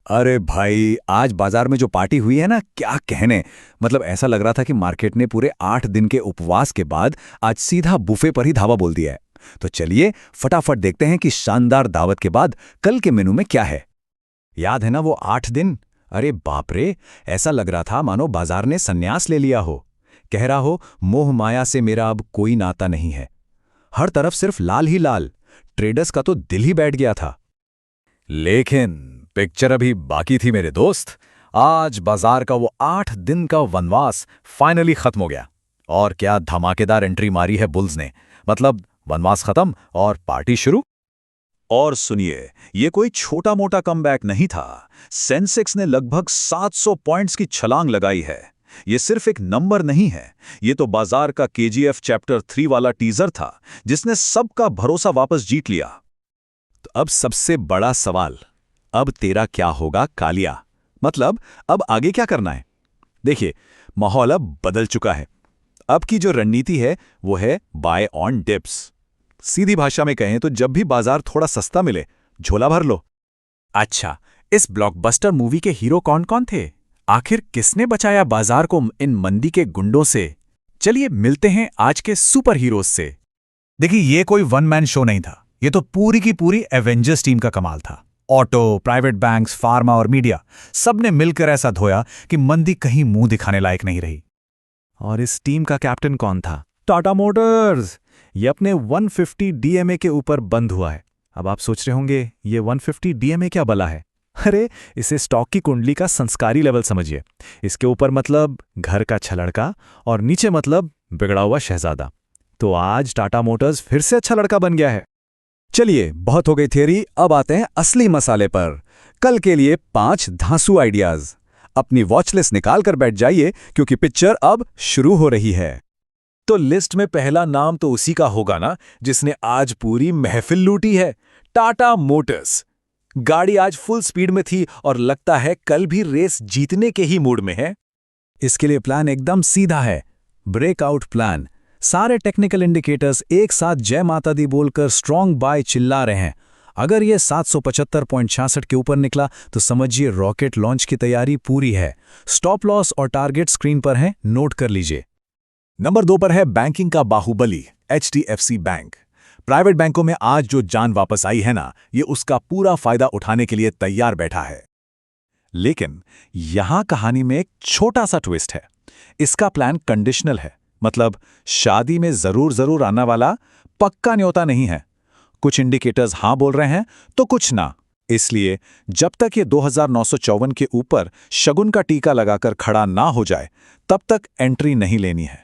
अरे भाई, आज बाजार में जो पार्टी हुई है ना, क्या कहने। मतलब ऐसा लग रहा था कि मार्केट ने पूरे 8 दिन के उपवास के बाद आज सीधा बुफे पर ही धावा बोल दिया है। तो चलिए फटाफट देखते हैं कि शानदार दावत के बाद कल के मेनू में क्या है। याद है ना वो 8 दिन? अरे बाप रे, ऐसा लग रहा था मानो बाजार ने संन्यास ले लिया हो। कह रहा हो, मोह माया से मेरा अब कोई नाता नहीं है। हर तरफ सिर्फ लाल ही लाल। ट्रेडर्स का तो दिल ही बैठ गया था। लेकिन पिक्चर अभी बाकी थी मेरे दोस्त। आज बाजार का वो 8 दिन का वनवास फाइनली खत्म हो गया। और क्या धमाकेदार एंट्री मारी है बुल्स ने। मतलब वनवास खत्म और पार्टी शुरू। और सुनिए, ये कोई छोटा मोटा कमबैक नहीं था। सेंसेक्स ने लगभग 700 पॉइंट्स की छलांग लगाई है। ये सिर्फ एक नंबर नहीं है, ये तो बाजार का केजीएफ चैप्टर 3 वाला टीजर था, जिसने सबका भरोसा वापस जीत लिया। तो अब सबसे बड़ा सवाल, अब तेरा क्या होगा कालिया? मतलब अब आगे क्या करना है? देखिए, माहौल अब बदल चुका है। अब की जो रणनीति है वो है बाय ऑन डिप्स। सीधी भाषा में कहें तो जब भी बाजार थोड़ा सस्ता मिले, झोला भर लो। अच्छा, इस ब्लॉकबस्टर मूवी के हीरो कौन कौन थे? आखिर किसने बचाया बाजार को इन मंदी के गुंडों से? चलिए मिलते हैं आज के सुपर हीरोज से। देखिए, ये कोई वन मैन शो नहीं था। ये तो पूरी की पूरी एवेंजर्स टीम का कमाल था। ऑटो, प्राइवेट बैंक्स, फार्मा और मीडिया सबने मिलकर ऐसा धोया कि मंदी कहीं मुंह दिखाने लायक नहीं रही। और इस टीम का कैप्टन कौन था? टाटा मोटर्स। ये अपने 150 डीएमए के ऊपर बंद हुआ है। अब आप सोच रहे होंगे, ये 150 डीएमए क्या बला है? अरे, इसे स्टॉक की कुंडली का संस्कारी लेवल समझिए। इसके ऊपर मतलब घर का अच्छा लड़का और नीचे मतलब बिगड़ा हुआ शहजादा। तो आज टाटा मोटर्स फिर से अच्छा लड़का बन गया है। चलिए, बहुत हो गई थियरी, अब आते हैं असली मसाले पर। कल के लिए 5 धांसू आइडियाज। अपनी वॉच लिस्ट निकाल कर बैठ जाइए, क्योंकि पिक्चर अब शुरू हो रही है। तो लिस्ट में पहला नाम तो उसी का होगा ना, जिसने आज पूरी महफिल लूटी है। टाटा मोटर्स। गाड़ी आज फुल स्पीड में थी और लगता है कल भी रेस जीतने के ही मूड में है। इसके लिए प्लान एकदम सीधा है, ब्रेकआउट प्लान। सारे टेक्निकल इंडिकेटर्स एक साथ जय माता दी बोलकर स्ट्रॉन्ग बाय चिल्ला रहे हैं। अगर ये 775.66 के ऊपर निकला तो समझिए रॉकेट लॉन्च की तैयारी पूरी है। स्टॉप लॉस और टारगेट स्क्रीन पर हैं, नोट कर लीजिए। नंबर 2 पर है बैंकिंग का बाहुबली, एचडीएफसी बैंक। प्राइवेट बैंकों में आज जो जान वापस आई है ना, ये उसका पूरा फायदा उठाने के लिए तैयार बैठा है। लेकिन यहां कहानी में एक छोटा सा ट्विस्ट है। इसका प्लान कंडीशनल है। मतलब शादी में जरूर आने वाला पक्का न्योता नहीं है। कुछ इंडिकेटर्स हां बोल रहे हैं तो कुछ ना। इसलिए जब तक ये 2954 के ऊपर शगुन का टीका लगाकर खड़ा ना हो जाए, तब तक एंट्री नहीं लेनी है।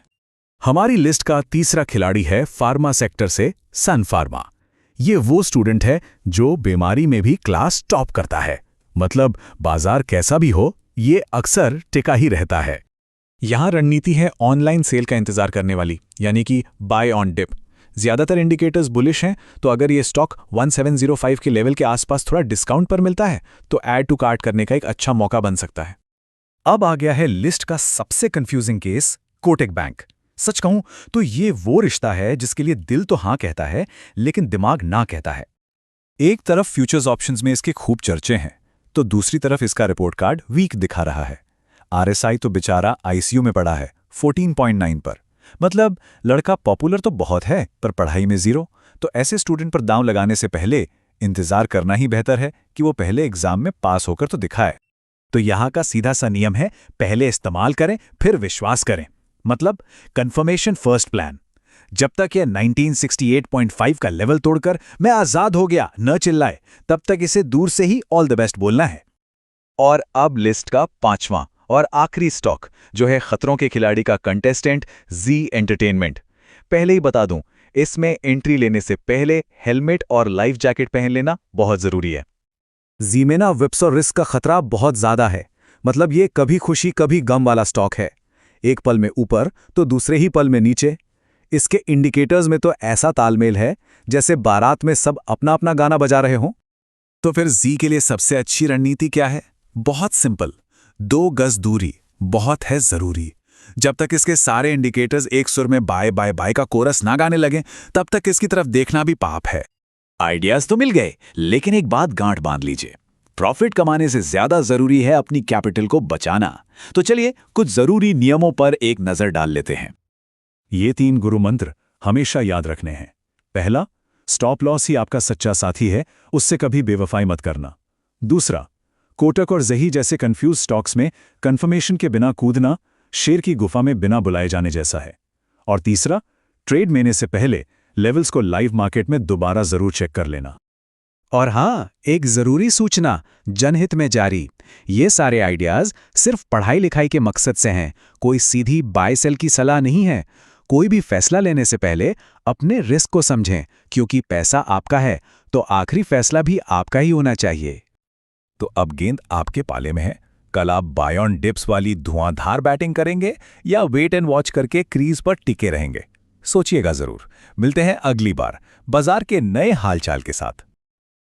हमारी लिस्ट का तीसरा खिलाड़ी है फार्मा सेक्टर से सन फार्मा। ये वो स्टूडेंट है जो बीमारी में भी क्लास टॉप करता है। मतलब बाजार कैसा भी हो, ये अक्सर टिका ही रहता है। यहां रणनीति है ऑनलाइन सेल का इंतजार करने वाली, यानी कि बाय ऑन डिप। ज्यादातर इंडिकेटर्स बुलिश हैं, तो अगर ये स्टॉक 1705 के लेवल के आसपास थोड़ा डिस्काउंट पर मिलता है तो ऐड टू कार्ट करने का एक अच्छा मौका बन सकता है। अब आ गया है लिस्ट का सबसे कंफ्यूजिंग केस, कोटक बैंक। सच कहूं तो ये वो रिश्ता है जिसके लिए दिल तो हां कहता है, लेकिन दिमाग ना कहता है। एक तरफ फ्यूचर्स ऑप्शंस में इसके खूब चर्चे हैं, तो दूसरी तरफ इसका रिपोर्ट कार्ड वीक दिखा रहा है। आरएसआई तो बेचारा आईसीयू में पड़ा है 14.9 पर। मतलब लड़का पॉपुलर तो बहुत है, पर पढ़ाई में 0। तो ऐसे स्टूडेंट पर दांव लगाने से पहले इंतजार करना ही बेहतर है कि वो पहले एग्जाम में पास होकर तो दिखाए। तो यहां का सीधा सा नियम है, पहले इस्तेमाल करें फिर विश्वास करें। मतलब कंफर्मेशन फर्स्ट प्लान। जब तक ये 1968.5 का लेवल तोड़कर मैं आजाद हो गया न चिल्लाए, तब तक इसे दूर से ही ऑल द बेस्ट बोलना है। और अब लिस्ट का 5वां और आखिरी स्टॉक, जो है खतरों के खिलाड़ी का कंटेस्टेंट जी एंटरटेनमेंट। पहले ही बता दूं, इसमें एंट्री लेने से पहले हेलमेट और लाइफ जैकेट पहन लेना बहुत जरूरी है। जी में ना विप्स और रिस्क का खतरा बहुत ज्यादा है। मतलब ये कभी खुशी कभी गम वाला स्टॉक है। एक पल में ऊपर तो दूसरे ही पल में नीचे। इसके इंडिकेटर्स में तो ऐसा तालमेल है जैसे बारात में सब अपना अपना गाना बजा रहे हों। तो फिर जी के लिए सबसे अच्छी रणनीति क्या है? बहुत सिंपल, 2 गज दूरी बहुत है जरूरी। जब तक इसके सारे इंडिकेटर्स एक सुर में बाय बाय बाय का कोरस ना गाने लगे, तब तक इसकी तरफ देखना भी पाप है। आइडियाज तो मिल गए, लेकिन एक बात गांठ बांध लीजिए। प्रॉफिट कमाने से ज्यादा जरूरी है अपनी कैपिटल को बचाना। तो चलिए कुछ जरूरी नियमों पर एक नजर डाल लेते हैं। ये 3 गुरु मंत्र हमेशा याद रखने हैं। पहला, स्टॉप लॉस ही आपका सच्चा साथी है, उससे कभी बेवफाई मत करना। दूसरा, कोटक और ज़ही जैसे कंफ्यूज स्टॉक्स में कंफर्मेशन के बिना कूदना शेर की गुफा में बिना बुलाए जाने जैसा है। और तीसरा, ट्रेड लेने से पहले लेवल्स को लाइव मार्केट में दोबारा जरूर चेक कर लेना। और हाँ, एक जरूरी सूचना जनहित में जारी। ये सारे आइडियाज सिर्फ पढ़ाई लिखाई के मकसद से हैं, कोई सीधी बाय सेल की सलाह नहीं है। कोई भी फैसला लेने से पहले अपने रिस्क को समझें, क्योंकि पैसा आपका है तो आखिरी फैसला भी आपका ही होना चाहिए। तो अब गेंद आपके पाले में है। कल आप बाय ऑन डिप्स वाली धुआंधार बैटिंग करेंगे या वेट एंड वॉच करके क्रीज पर टिके रहेंगे? सोचिएगा जरूर। मिलते हैं अगली बार बाजार के नए हालचाल के साथ।